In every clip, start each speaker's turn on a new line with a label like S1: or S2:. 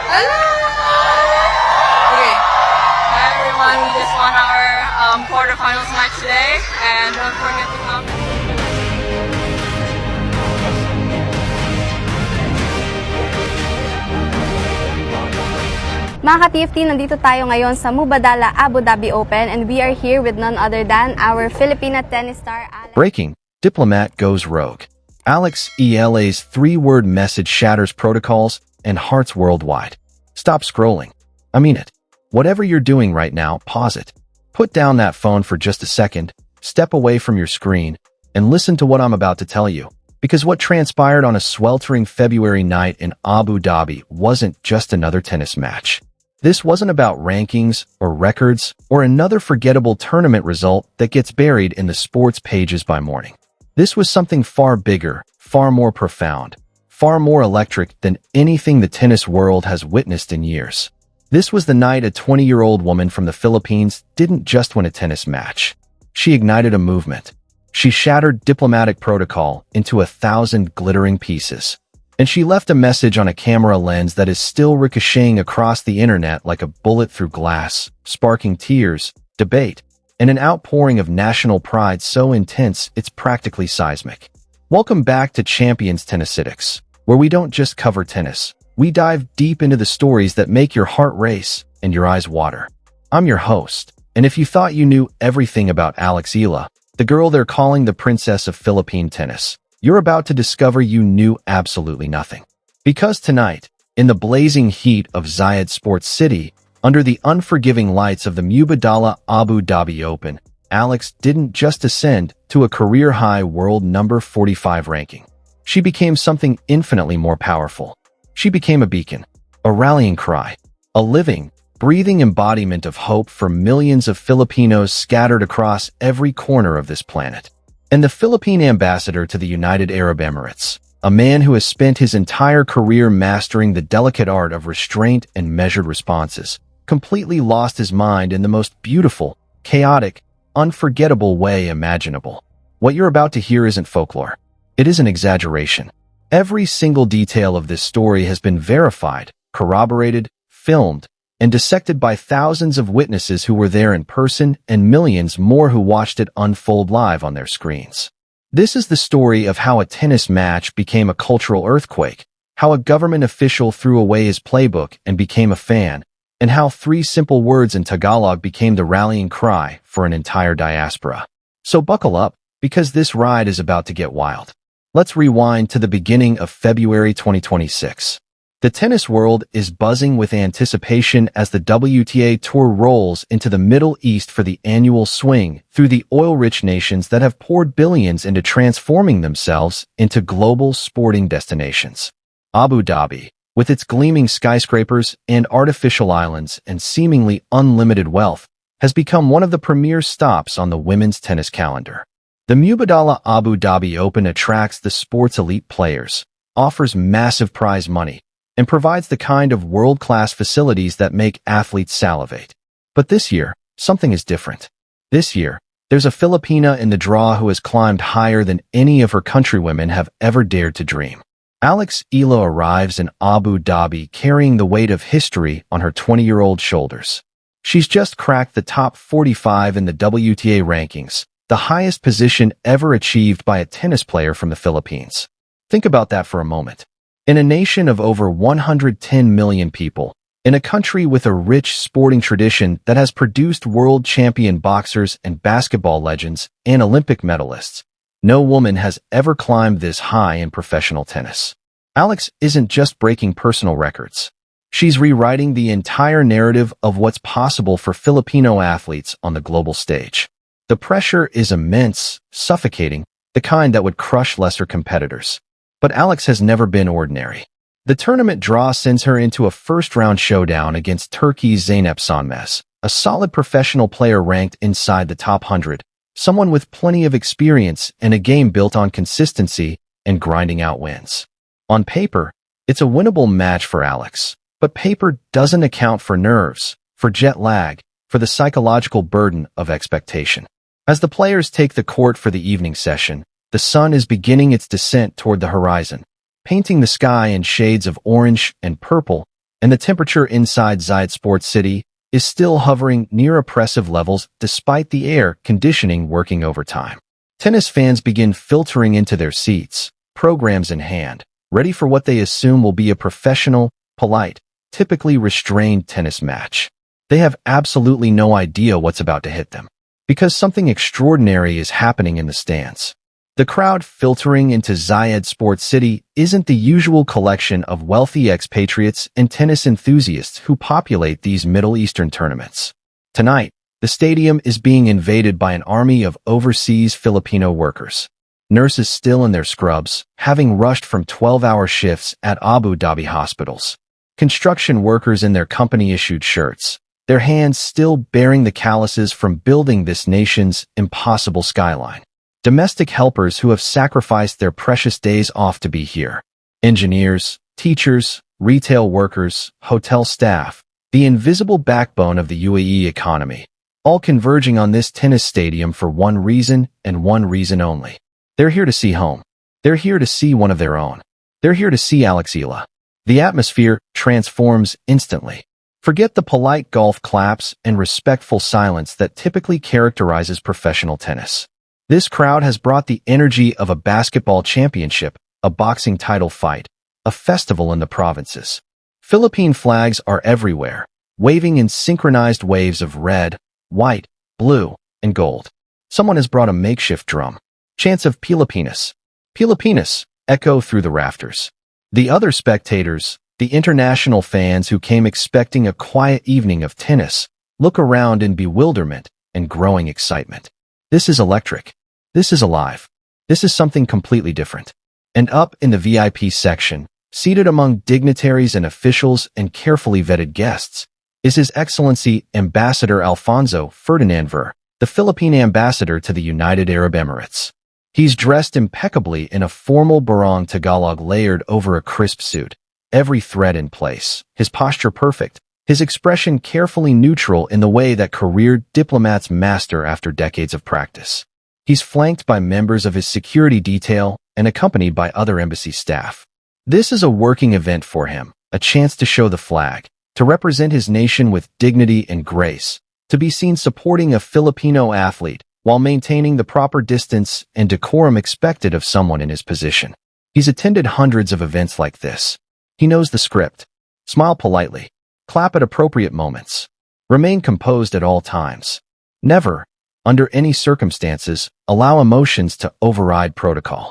S1: Okay. Hi everyone, we just won our quarterfinals match today, and don't forget to come.
S2: Mga ka-TFT, nandito tayo ngayon sa Mubadala Abu Dhabi Open, and we are here with none other than our Filipina tennis star, Alex.
S3: Breaking. Diplomat goes rogue. Eala'S three-word message shatters protocols and hearts worldwide. Stop scrolling. I mean it. Whatever you're doing right now, pause it. Put down that phone for just a second, step away from your screen, and listen to what I'm about to tell you. Because what transpired on a sweltering February night in Abu Dhabi wasn't just another tennis match. This wasn't about rankings or records or another forgettable tournament result that gets buried in the sports pages by morning. This was something far bigger, far more profound, far more electric than anything the tennis world has witnessed in years. This was the night a 20-year-old woman from the Philippines didn't just win a tennis match. She ignited a movement. She shattered diplomatic protocol into 1,000 glittering pieces. And she left a message on a camera lens that is still ricocheting across the internet like a bullet through glass, sparking tears, debate, and an outpouring of national pride so intense it's practically seismic. Welcome back to Champions Tennisistics, where we don't just cover tennis. We dive deep into the stories that make your heart race and your eyes water. I'm your host, and if you thought you knew everything about Eala'S, the girl they're calling the Princess of Philippine Tennis, you're about to discover you knew absolutely nothing. Because tonight, in the blazing heat of Zayed Sports City, under the unforgiving lights of the Mubadala Abu Dhabi Open, Eala'S didn't just ascend to a career-high world number 45 ranking. She became something infinitely more powerful. She became a beacon, a rallying cry, a living, breathing embodiment of hope for millions of Filipinos scattered across every corner of this planet. And the Philippine ambassador to the United Arab Emirates, a man who has spent his entire career mastering the delicate art of restraint and measured responses, completely lost his mind in the most beautiful, chaotic, unforgettable way imaginable. What you're about to hear isn't folklore. It is an exaggeration. Every single detail of this story has been verified, corroborated, filmed, and dissected by thousands of witnesses who were there in person and millions more who watched it unfold live on their screens. This is the story of how a tennis match became a cultural earthquake, how a government official threw away his playbook and became a fan, and how 3 simple words in Tagalog became the rallying cry for an entire diaspora. So buckle up, because this ride is about to get wild. Let's rewind to the beginning of February 2026. The tennis world is buzzing with anticipation as the WTA Tour rolls into the Middle East for the annual swing through the oil-rich nations that have poured billions into transforming themselves into global sporting destinations. Abu Dhabi, with its gleaming skyscrapers and artificial islands and seemingly unlimited wealth, has become one of the premier stops on the women's tennis calendar. The Mubadala Abu Dhabi Open attracts the sport's elite players, offers massive prize money, and provides the kind of world-class facilities that make athletes salivate. But this year, something is different. This year, there's a Filipina in the draw who has climbed higher than any of her countrywomen have ever dared to dream. Eala'S arrives in Abu Dhabi carrying the weight of history on her 20-year-old shoulders. She's just cracked the top 45 in the WTA rankings, the highest position ever achieved by a tennis player from the Philippines. Think about that for a moment. In a nation of over 110 million people, in a country with a rich sporting tradition that has produced world champion boxers and basketball legends and Olympic medalists, no woman has ever climbed this high in professional tennis. Eala'S isn't just breaking personal records. She's rewriting the entire narrative of what's possible for Filipino athletes on the global stage. The pressure is immense, suffocating, the kind that would crush lesser competitors. But Eala'S has never been ordinary. The tournament draw sends her into a first-round showdown against Turkey's Zeynep Sönmez, a solid professional player ranked inside the top 100, someone with plenty of experience and a game built on consistency and grinding out wins. On paper, it's a winnable match for Eala'S, but paper doesn't account for nerves, for jet lag, for the psychological burden of expectation. As the players take the court for the evening session, the sun is beginning its descent toward the horizon, painting the sky in shades of orange and purple, and the temperature inside Zayed Sports City is still hovering near oppressive levels despite the air conditioning working overtime. Tennis fans begin filtering into their seats, programs in hand, ready for what they assume will be a professional, polite, typically restrained tennis match. They have absolutely no idea what's about to hit them, because something extraordinary is happening in the stands. The crowd filtering into Zayed Sports City isn't the usual collection of wealthy expatriates and tennis enthusiasts who populate these Middle Eastern tournaments. Tonight, the stadium is being invaded by an army of overseas Filipino workers. Nurses still in their scrubs, having rushed from 12-hour shifts at Abu Dhabi hospitals. Construction workers in their company-issued shirts, their hands still bearing the calluses from building this nation's impossible skyline. Domestic helpers who have sacrificed their precious days off to be here. Engineers, teachers, retail workers, hotel staff, the invisible backbone of the UAE economy, all converging on this tennis stadium for one reason and one reason only. They're here to see home. They're here to see one of their own. They're here to see Alex Eala. The atmosphere transforms instantly. Forget the polite golf claps and respectful silence that typically characterizes professional tennis. This crowd has brought the energy of a basketball championship, a boxing title fight, a festival in the provinces. Philippine flags are everywhere, waving in synchronized waves of red, white, blue, and gold. Someone has brought a makeshift drum. Chants of Pilipinas, Pilipinas, echo through the rafters. The other spectators, the international fans who came expecting a quiet evening of tennis, look around in bewilderment and growing excitement. This is electric. This is alive. This is something completely different. And up in the VIP section, seated among dignitaries and officials and carefully vetted guests, is His Excellency Ambassador Alfonso Ferdinand Ver, the Philippine ambassador to the United Arab Emirates. He's dressed impeccably in a formal barong Tagalog layered over a crisp suit, every thread in place, his posture perfect, his expression carefully neutral in the way that career diplomats master after decades of practice. He's flanked by members of his security detail and accompanied by other embassy staff. This is a working event for him, a chance to show the flag, to represent his nation with dignity and grace, to be seen supporting a Filipino athlete while maintaining the proper distance and decorum expected of someone in his position. He's attended hundreds of events like this. He knows the script. Smile politely. Clap at appropriate moments. Remain composed at all times. Never, under any circumstances, allow emotions to override protocol.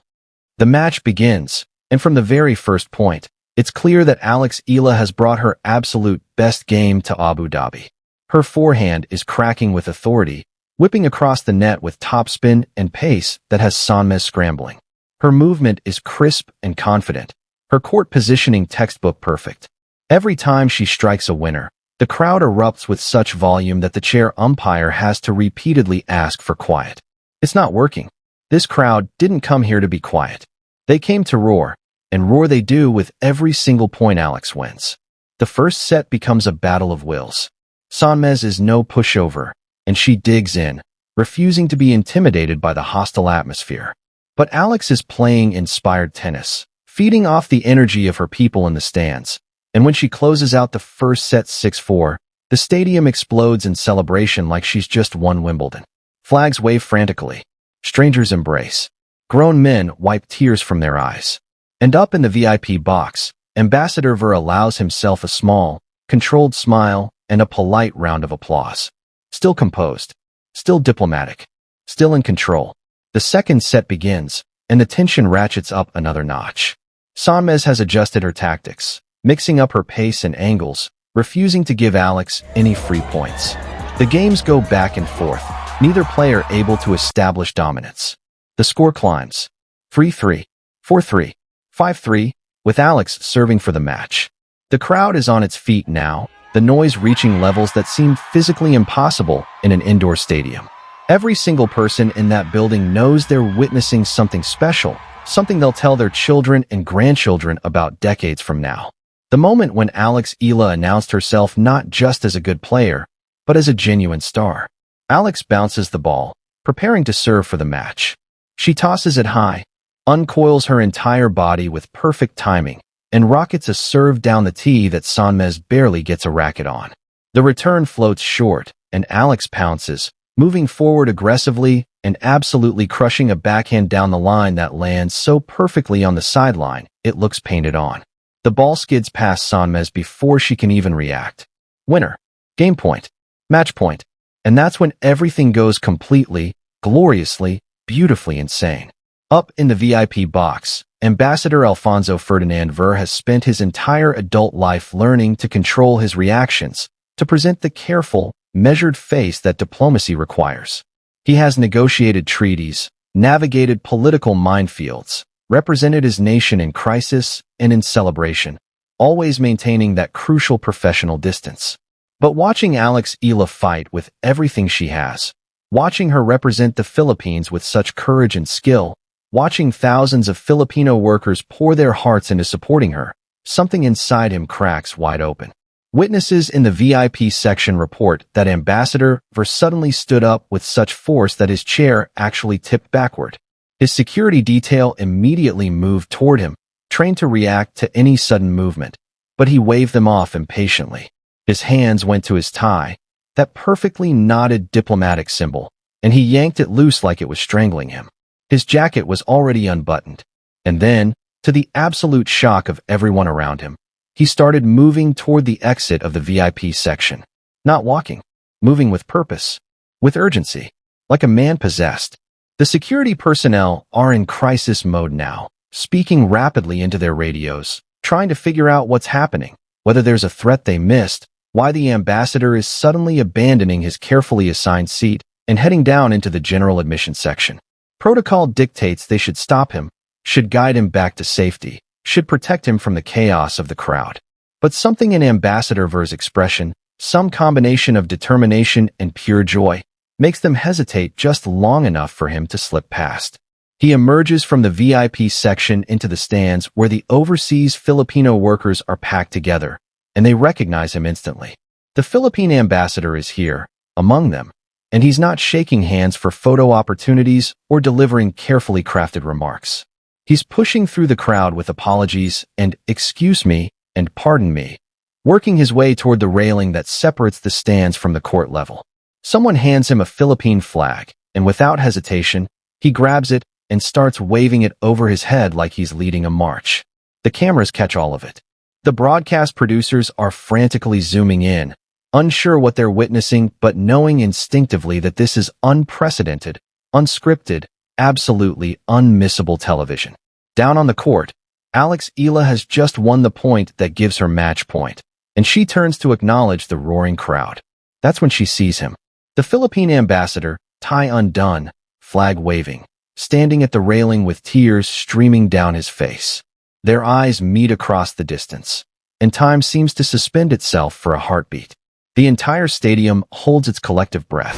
S3: The match begins, and from the very first point, it's clear that Alex Eala has brought her absolute best game to Abu Dhabi. Her forehand is cracking with authority, whipping across the net with topspin and pace that has Sanmez scrambling. Her movement is crisp and confident, her court positioning textbook perfect. Every time she strikes a winner, the crowd erupts with such volume that the chair umpire has to repeatedly ask for quiet. It's not working. This crowd didn't come here to be quiet. They came to roar, and roar they do with every single point Alex wins. The first set becomes a battle of wills. Sanmez is no pushover, and she digs in, refusing to be intimidated by the hostile atmosphere. But Alex is playing inspired tennis, feeding off the energy of her people in the stands. And when she closes out the first set 6-4, the stadium explodes in celebration like she's just won Wimbledon. Flags wave frantically. Strangers embrace. Grown men wipe tears from their eyes. And up in the VIP box, Ambassador Ver allows himself a small, controlled smile and a polite round of applause. Still composed. Still diplomatic. Still in control. The second set begins, and the tension ratchets up another notch. Sanmez has adjusted her tactics, mixing up her pace and angles, refusing to give Alex any free points. The games go back and forth, neither player able to establish dominance. The score climbs. 3-3, 4-3, 5-3, with Alex serving for the match. The crowd is on its feet now, the noise reaching levels that seem physically impossible in an indoor stadium. Every single person in that building knows they're witnessing something special, something they'll tell their children and grandchildren about decades from now. The moment when Alex Eala announced herself not just as a good player, but as a genuine star. Alex bounces the ball, preparing to serve for the match. She tosses it high, uncoils her entire body with perfect timing, and rockets a serve down the tee that Sanmez barely gets a racket on. The return floats short, and Alex pounces, moving forward aggressively and absolutely crushing a backhand down the line that lands so perfectly on the sideline, it looks painted on. The ball skids past Sanmez before she can even react. Winner. Game point. Match point. And that's when everything goes completely, gloriously, beautifully insane. Up in the VIP box, Ambassador Alfonso Ferdinand Ver has spent his entire adult life learning to control his reactions, to present the careful, measured face that diplomacy requires. He has negotiated treaties, navigated political minefields, represented his nation in crisis and in celebration, always maintaining that crucial professional distance. But watching Alex Eala'S fight with everything she has, watching her represent the Philippines with such courage and skill, watching thousands of Filipino workers pour their hearts into supporting her, something inside him cracks wide open. Witnesses in the VIP section report that Ambassador Ver suddenly stood up with such force that his chair actually tipped backward. His security detail immediately moved toward him, trained to react to any sudden movement, but he waved them off impatiently. His hands went to his tie, that perfectly knotted diplomatic symbol, and he yanked it loose like it was strangling him. His jacket was already unbuttoned, and then, to the absolute shock of everyone around him, he started moving toward the exit of the VIP section. Not walking, moving with purpose, with urgency, like a man possessed. The security personnel are in crisis mode now, speaking rapidly into their radios, trying to figure out what's happening, whether there's a threat they missed, why the ambassador is suddenly abandoning his carefully assigned seat and heading down into the general admission section. Protocol dictates they should stop him, should guide him back to safety, should protect him from the chaos of the crowd. But something in Ambassador Ver's expression, some combination of determination and pure joy, makes them hesitate just long enough for him to slip past. He emerges from the VIP section into the stands where the overseas Filipino workers are packed together, and they recognize him instantly. The Philippine ambassador is here, among them, and he's not shaking hands for photo opportunities or delivering carefully crafted remarks. He's pushing through the crowd with apologies and "excuse me" and "pardon me," working his way toward the railing that separates the stands from the court level. Someone hands him a Philippine flag, and without hesitation, he grabs it and starts waving it over his head like he's leading a march. The cameras catch all of it. The broadcast producers are frantically zooming in, unsure what they're witnessing but knowing instinctively that this is unprecedented, unscripted, absolutely unmissable television. Down on the court, Alex Eala'S has just won the point that gives her match point, and she turns to acknowledge the roaring crowd. That's when she sees him. The Philippine ambassador, tie undone, flag waving, standing at the railing with tears streaming down his face. Their eyes meet across the distance, and time seems to suspend itself for a heartbeat. The entire stadium holds its collective breath.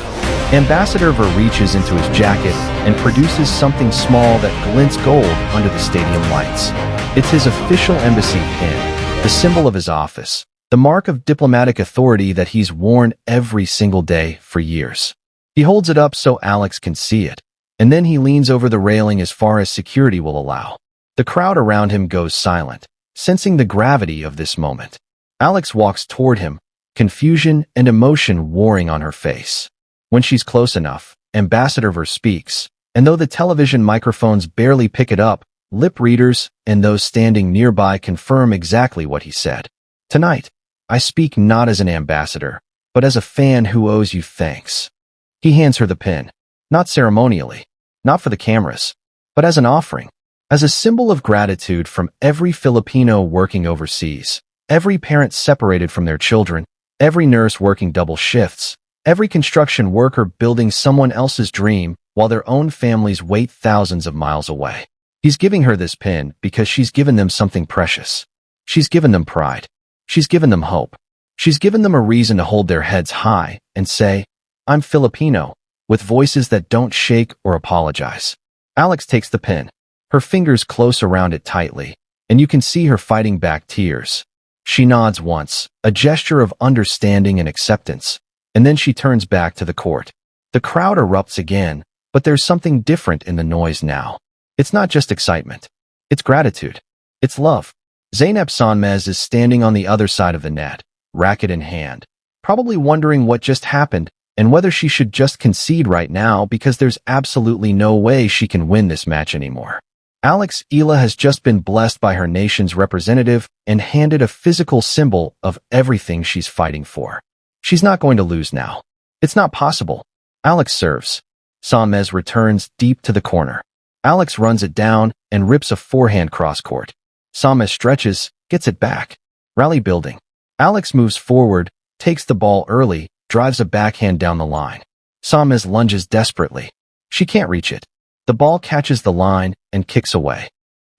S3: Ambassador Ver reaches into his jacket and produces something small that glints gold under the stadium lights. It's his official embassy pin, the symbol of his office, the mark of diplomatic authority that he's worn every single day for years. He holds it up so Alex can see it, and then he leans over the railing as far as security will allow. The crowd around him goes silent, sensing the gravity of this moment. Alex walks toward him, confusion and emotion warring on her face. When she's close enough, Ambassador Ver speaks, and though the television microphones barely pick it up, lip readers and those standing nearby confirm exactly what he said. Tonight, I speak not as an ambassador, but as a fan who owes you thanks. He hands her the pin, not ceremonially, not for the cameras, but as an offering, as a symbol of gratitude from every Filipino working overseas, every parent separated from their children, every nurse working double shifts, every construction worker building someone else's dream while their own families wait thousands of miles away. He's giving her this pin because she's given them something precious. She's given them pride. She's given them hope. She's given them a reason to hold their heads high and say, "I'm Filipino," with voices that don't shake or apologize. Alex takes the pin, her fingers close around it tightly, and you can see her fighting back tears. She nods once, a gesture of understanding and acceptance, and then she turns back to the court. The crowd erupts again, but there's something different in the noise now. It's not just excitement. It's gratitude. It's love. Zeynep Sanmez is standing on the other side of the net, racket in hand, probably wondering what just happened and whether she should just concede right now because there's absolutely no way she can win this match anymore. Eala'S has just been blessed by her nation's representative and handed a physical symbol of everything she's fighting for. She's not going to lose now. It's not possible. Eala'S serves. Sanmez returns deep to the corner. Eala'S runs it down and rips a forehand cross-court. Sanmez stretches, gets it back. Rally building. Eala'S moves forward, takes the ball early, drives a backhand down the line. Sanmez lunges desperately. She can't reach it. The ball catches the line and kicks away.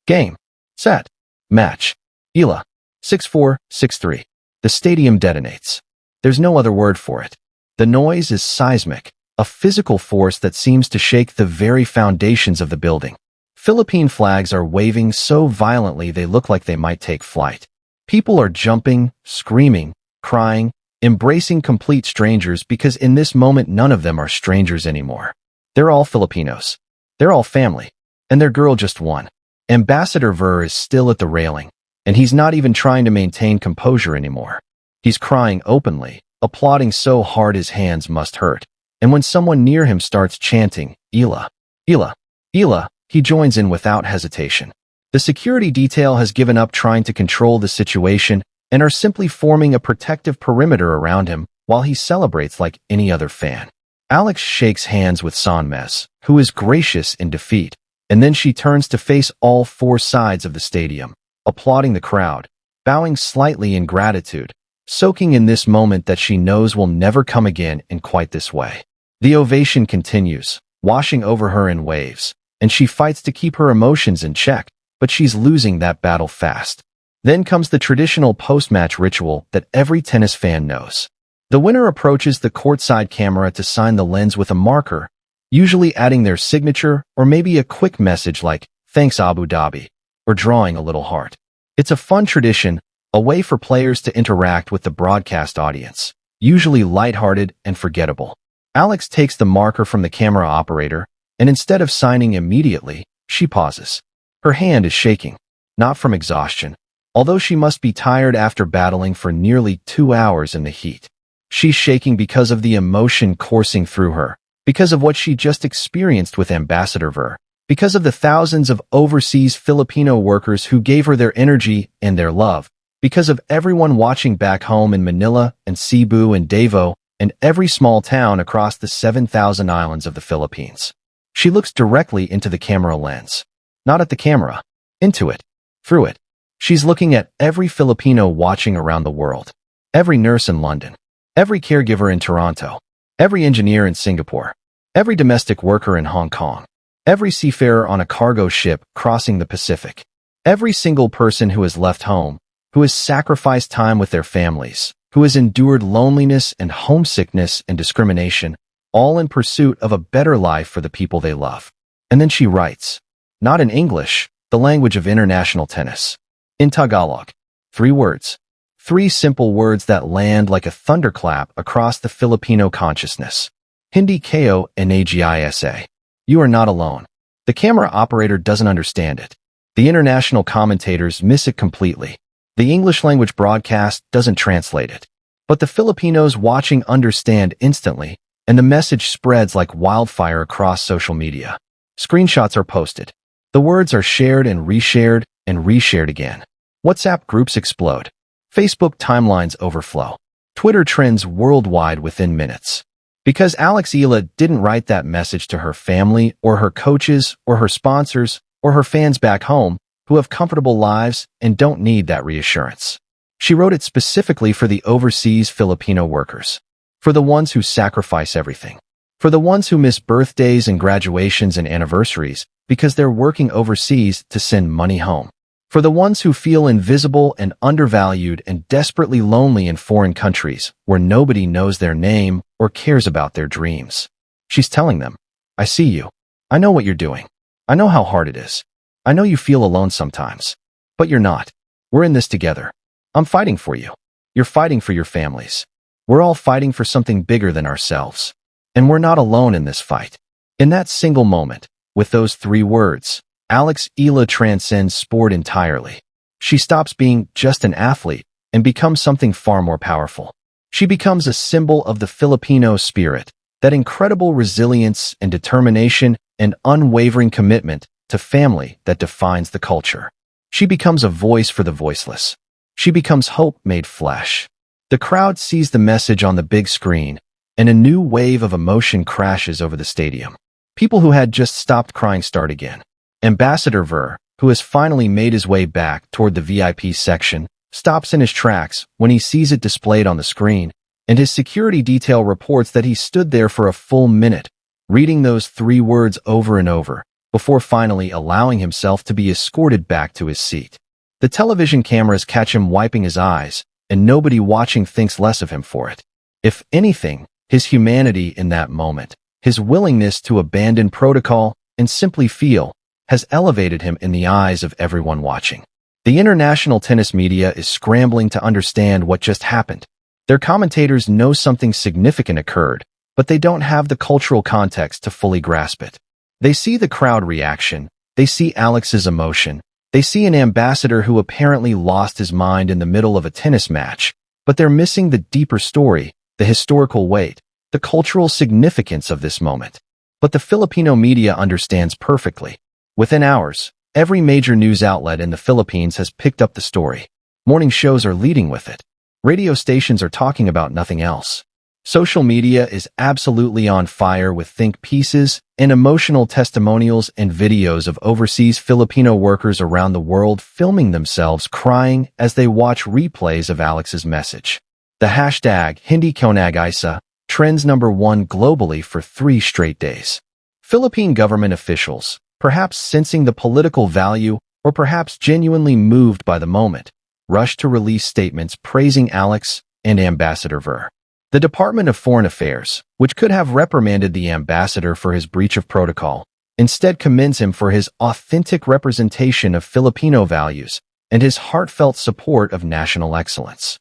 S3: Game. Set. Match. Eala'S. 6-4, 6-3. The stadium detonates. There's no other word for it. The noise is seismic, a physical force that seems to shake the very foundations of the building. Philippine flags are waving so violently they look like they might take flight. People are jumping, screaming, crying, embracing complete strangers because in this moment none of them are strangers anymore. They're all Filipinos. They're all family. And their girl just won. Ambassador Ver is still at the railing, and he's not even trying to maintain composure anymore. He's crying openly, applauding so hard his hands must hurt. And when someone near him starts chanting, Eala'S, Eala'S, Eala'S, he joins in without hesitation. The security detail has given up trying to control the situation and are simply forming a protective perimeter around him while he celebrates like any other fan. Eala'S shakes hands with Sanmez, who is gracious in defeat, and then she turns to face all four sides of the stadium, applauding the crowd, bowing slightly in gratitude, soaking in this moment that she knows will never come again in quite this way. The ovation continues, washing over her in waves, and she fights to keep her emotions in check, but she's losing that battle fast. Then comes the traditional post-match ritual that every tennis fan knows. The winner approaches the courtside camera to sign the lens with a marker, usually adding their signature or maybe a quick message like, "Thanks Abu Dhabi," or drawing a little heart. It's a fun tradition, a way for players to interact with the broadcast audience, usually lighthearted and forgettable. Eala'S takes the marker from the camera operator, and instead of signing immediately, she pauses. Her hand is shaking, not from exhaustion, although she must be tired after battling for nearly 2 hours in the heat. She's shaking because of the emotion coursing through her, because of what she just experienced with Ambassador Ver, because of the thousands of overseas Filipino workers who gave her their energy and their love, because of everyone watching back home in Manila and Cebu and Davao and every small town across the 7,000 islands of the Philippines. She looks directly into the camera lens. Not at the camera. Into it. Through it. She's looking at every Filipino watching around the world. Every nurse in London. Every caregiver in Toronto. Every engineer in Singapore. Every domestic worker in Hong Kong. Every seafarer on a cargo ship crossing the Pacific. Every single person who has left home, who has sacrificed time with their families, who has endured loneliness and homesickness and discrimination, all in pursuit of a better life for the people they love. And then she writes, not in English, the language of international tennis. In Tagalog. 3 words. 3 simple words that land like a thunderclap across the Filipino consciousness. Hindi kayo nagisa. You are not alone. The camera operator doesn't understand it. The international commentators miss it completely. The English language broadcast doesn't translate it. But the Filipinos watching understand instantly, and the message spreads like wildfire across social media. Screenshots are posted. The words are shared and reshared again. WhatsApp groups explode. Facebook timelines overflow. Twitter trends worldwide within minutes. Because Eala'S didn't write that message to her family or her coaches or her sponsors or her fans back home who have comfortable lives and don't need that reassurance. She wrote it specifically for the overseas Filipino workers. For the ones who sacrifice everything. For the ones who miss birthdays and graduations and anniversaries because they're working overseas to send money home. For the ones who feel invisible and undervalued and desperately lonely in foreign countries where nobody knows their name or cares about their dreams. She's telling them, I see you. I know what you're doing. I know how hard it is. I know you feel alone sometimes. But you're not. We're in this together. I'm fighting for you. You're fighting for your families. We're all fighting for something bigger than ourselves. And we're not alone in this fight. In that single moment, with those 3 words, Eala'S transcends sport entirely. She stops being just an athlete and becomes something far more powerful. She becomes a symbol of the Filipino spirit, that incredible resilience and determination and unwavering commitment to family that defines the culture. She becomes a voice for the voiceless. She becomes hope made flesh. The crowd sees the message on the big screen, and a new wave of emotion crashes over the stadium. People who had just stopped crying start again. Ambassador Ver, who has finally made his way back toward the VIP section, stops in his tracks when he sees it displayed on the screen, and his security detail reports that he stood there for a full minute, reading those 3 words over and over, before finally allowing himself to be escorted back to his seat. The television cameras catch him wiping his eyes, and nobody watching thinks less of him for it. If anything, his humanity in that moment, his willingness to abandon protocol and simply feel, has elevated him in the eyes of everyone watching. The international tennis media is scrambling to understand what just happened. Their commentators know something significant occurred, but they don't have the cultural context to fully grasp it. They see the crowd reaction, they see Alex's emotion, they see an ambassador who apparently lost his mind in the middle of a tennis match, but they're missing the deeper story, the historical weight, the cultural significance of this moment. But the Filipino media understands perfectly. Within hours, every major news outlet in the Philippines has picked up the story. Morning shows are leading with it. Radio stations are talking about nothing else. Social media is absolutely on fire with think pieces and emotional testimonials and videos of overseas Filipino workers around the world filming themselves crying as they watch replays of Alex's message. The hashtag Hindi ko nag-isa trends #1 globally for 3 straight days. Philippine government officials, perhaps sensing the political value or perhaps genuinely moved by the moment, rushed to release statements praising Alex and Ambassador Ver. The Department of Foreign Affairs, which could have reprimanded the ambassador for his breach of protocol, instead commends him for his authentic representation of Filipino values and his heartfelt support of national excellence.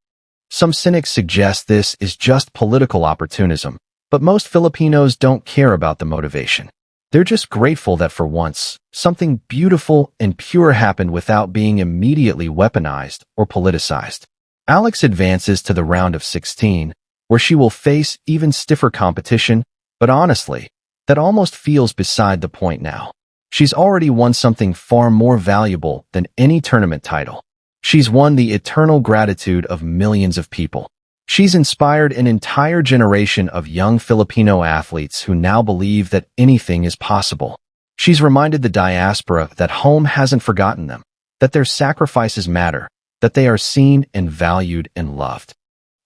S3: Some cynics suggest this is just political opportunism, but most Filipinos don't care about the motivation. They're just grateful that for once, something beautiful and pure happened without being immediately weaponized or politicized. Alex advances to the round of 16, where she will face even stiffer competition, but honestly, that almost feels beside the point now. She's already won something far more valuable than any tournament title. She's won the eternal gratitude of millions of people. She's inspired an entire generation of young Filipino athletes who now believe that anything is possible. She's reminded the diaspora that home hasn't forgotten them, that their sacrifices matter, that they are seen and valued and loved.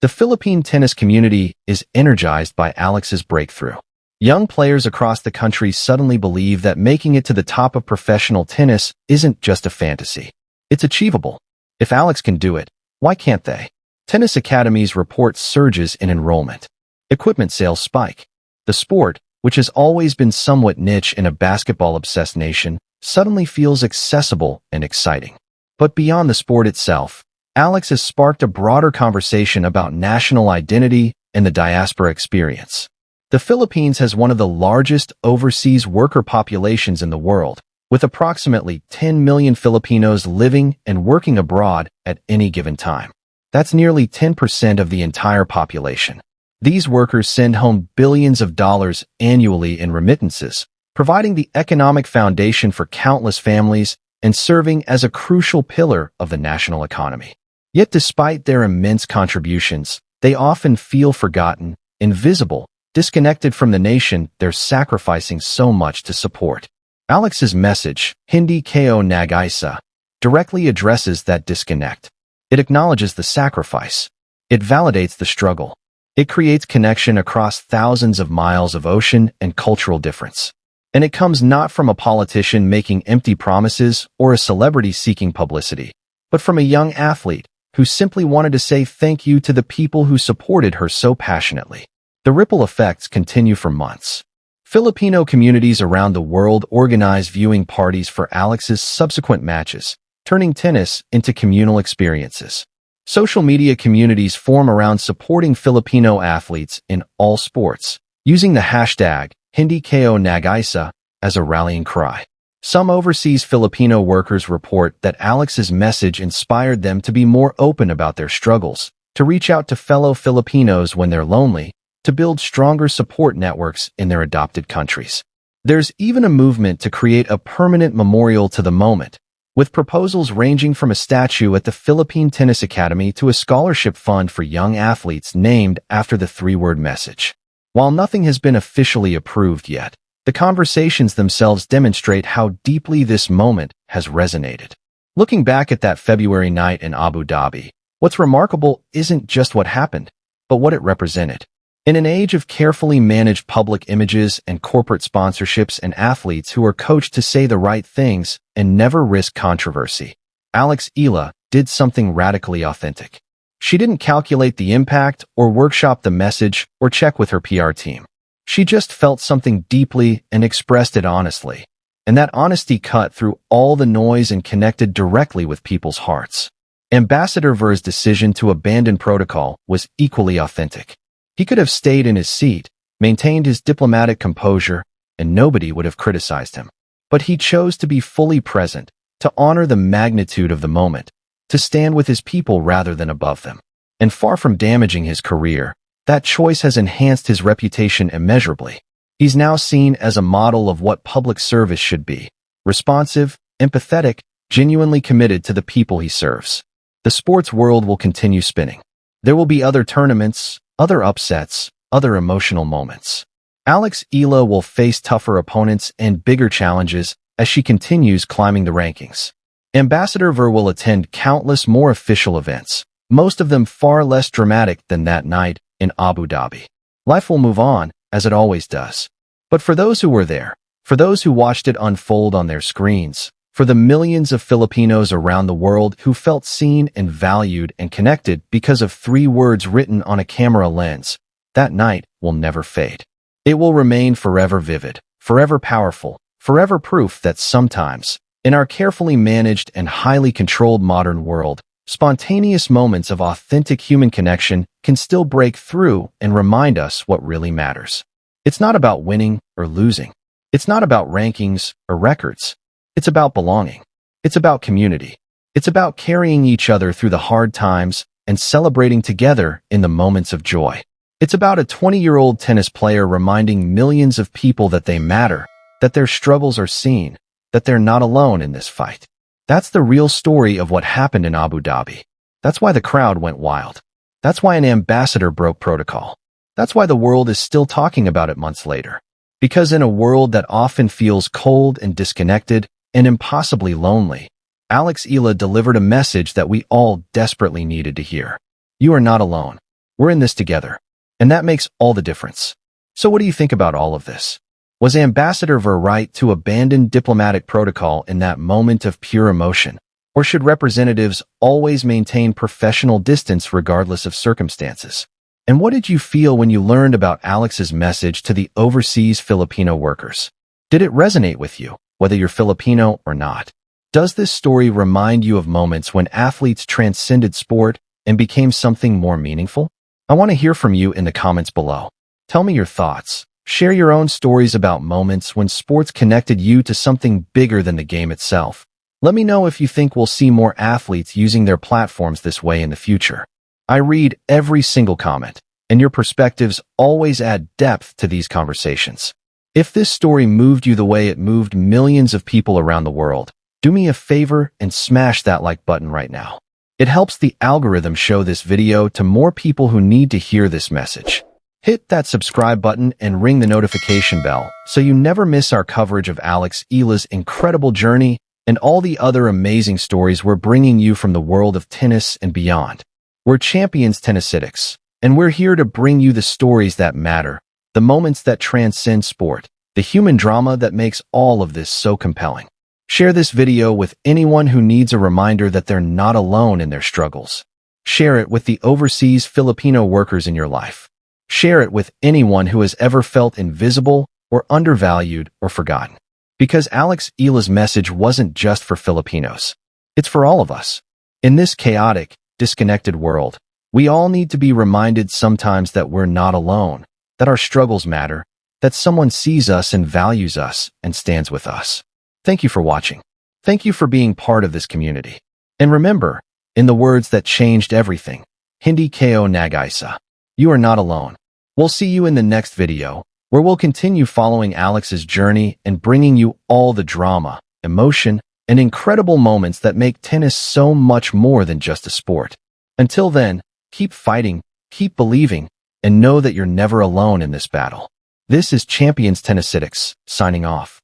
S3: The Philippine tennis community is energized by Alex's breakthrough. Young players across the country suddenly believe that making it to the top of professional tennis isn't just a fantasy. It's achievable. If Alex can do it, why can't they? Tennis academies report surges in enrollment. Equipment sales spike. The sport, which has always been somewhat niche in a basketball-obsessed nation, suddenly feels accessible and exciting. But beyond the sport itself, Alex has sparked a broader conversation about national identity and the diaspora experience. The Philippines has one of the largest overseas worker populations in the world, with approximately 10 million Filipinos living and working abroad at any given time. That's nearly 10% of the entire population. These workers send home billions of dollars annually in remittances, providing the economic foundation for countless families and serving as a crucial pillar of the national economy. Yet despite their immense contributions, they often feel forgotten, invisible, disconnected from the nation they're sacrificing so much to support. Alex's message, Hindi ko nag-isa, directly addresses that disconnect. It acknowledges the sacrifice. It validates the struggle. It creates connection across thousands of miles of ocean and cultural difference. And it comes not from a politician making empty promises or a celebrity seeking publicity, but from a young athlete who simply wanted to say thank you to the people who supported her so passionately. The ripple effects continue for months. Filipino communities around the world organize viewing parties for Alex's subsequent matches, turning tennis into communal experiences. Social media communities form around supporting Filipino athletes in all sports, using the hashtag Hindi ko nag-isa as a rallying cry. Some overseas Filipino workers report that Alex's message inspired them to be more open about their struggles, to reach out to fellow Filipinos when they're lonely, to build stronger support networks in their adopted countries. There's even a movement to create a permanent memorial to the moment, with proposals ranging from a statue at the Philippine Tennis Academy to a scholarship fund for young athletes named after the three-word message. While nothing has been officially approved yet, the conversations themselves demonstrate how deeply this moment has resonated. Looking back at that February night in Abu Dhabi, what's remarkable isn't just what happened, but what it represented. In an age of carefully managed public images and corporate sponsorships and athletes who are coached to say the right things and never risk controversy, Eala'S did something radically authentic. She didn't calculate the impact or workshop the message or check with her PR team. She just felt something deeply and expressed it honestly. And that honesty cut through all the noise and connected directly with people's hearts. Ambassador Ver's decision to abandon protocol was equally authentic. He could have stayed in his seat, maintained his diplomatic composure, and nobody would have criticized him. But he chose to be fully present, to honor the magnitude of the moment, to stand with his people rather than above them. And far from damaging his career, that choice has enhanced his reputation immeasurably. He's now seen as a model of what public service should be: responsive, empathetic, genuinely committed to the people he serves. The sports world will continue spinning. There will be other tournaments, other upsets, other emotional moments. Eala'S will face tougher opponents and bigger challenges as she continues climbing the rankings. Ambassador Ver will attend countless more official events, most of them far less dramatic than that night in Abu Dhabi. Life will move on, as it always does. But for those who were there, for those who watched it unfold on their screens, for the millions of Filipinos around the world who felt seen and valued and connected because of three words written on a camera lens, that night will never fade. It will remain forever vivid, forever powerful, forever proof that sometimes, in our carefully managed and highly controlled modern world, spontaneous moments of authentic human connection can still break through and remind us what really matters. It's not about winning or losing. It's not about rankings or records. It's about belonging. It's about community. It's about carrying each other through the hard times and celebrating together in the moments of joy. It's about a 20-year-old tennis player reminding millions of people that they matter, that their struggles are seen, that they're not alone in this fight. That's the real story of what happened in Abu Dhabi. That's why the crowd went wild. That's why an ambassador broke protocol. That's why the world is still talking about it months later. Because in a world that often feels cold and disconnected and impossibly lonely, Eala'S delivered a message that we all desperately needed to hear. You are not alone. We're in this together. And that makes all the difference. So what do you think about all of this? Was Ambassador Ver right to abandon diplomatic protocol in that moment of pure emotion? Or should representatives always maintain professional distance regardless of circumstances? And what did you feel when you learned about Alex's message to the overseas Filipino workers? Did it resonate with you, whether you're Filipino or not? Does this story remind you of moments when athletes transcended sport and became something more meaningful? I want to hear from you in the comments below. Tell me your thoughts. Share your own stories about moments when sports connected you to something bigger than the game itself. Let me know if you think we'll see more athletes using their platforms this way in the future. I read every single comment, and your perspectives always add depth to these conversations. If this story moved you the way it moved millions of people around the world, do me a favor and smash that like button right now. It helps the algorithm show this video to more people who need to hear this message. Hit that subscribe button and ring the notification bell so you never miss our coverage of Eala'S' incredible journey and all the other amazing stories we're bringing you from the world of tennis and beyond. We're champions tennisitics, and we're here to bring you the stories that matter, the moments that transcend sport, the human drama that makes all of this so compelling. Share this video with anyone who needs a reminder that they're not alone in their struggles. Share it with the overseas Filipino workers in your life. Share it with anyone who has ever felt invisible or undervalued or forgotten. Because Eala'S' message wasn't just for Filipinos. It's for all of us. In this chaotic, disconnected world, we all need to be reminded sometimes that we're not alone, that our struggles matter, that someone sees us and values us and stands with us. Thank you for watching. Thank you for being part of this community. And remember, in the words that changed everything, Hindi ko nag-isa. You are not alone. We'll see you in the next video, where we'll continue following Alex's journey and bringing you all the drama, emotion, and incredible moments that make tennis so much more than just a sport. Until then, keep fighting, keep believing, and know that you're never alone in this battle. This is Champions Tennisistics, signing off.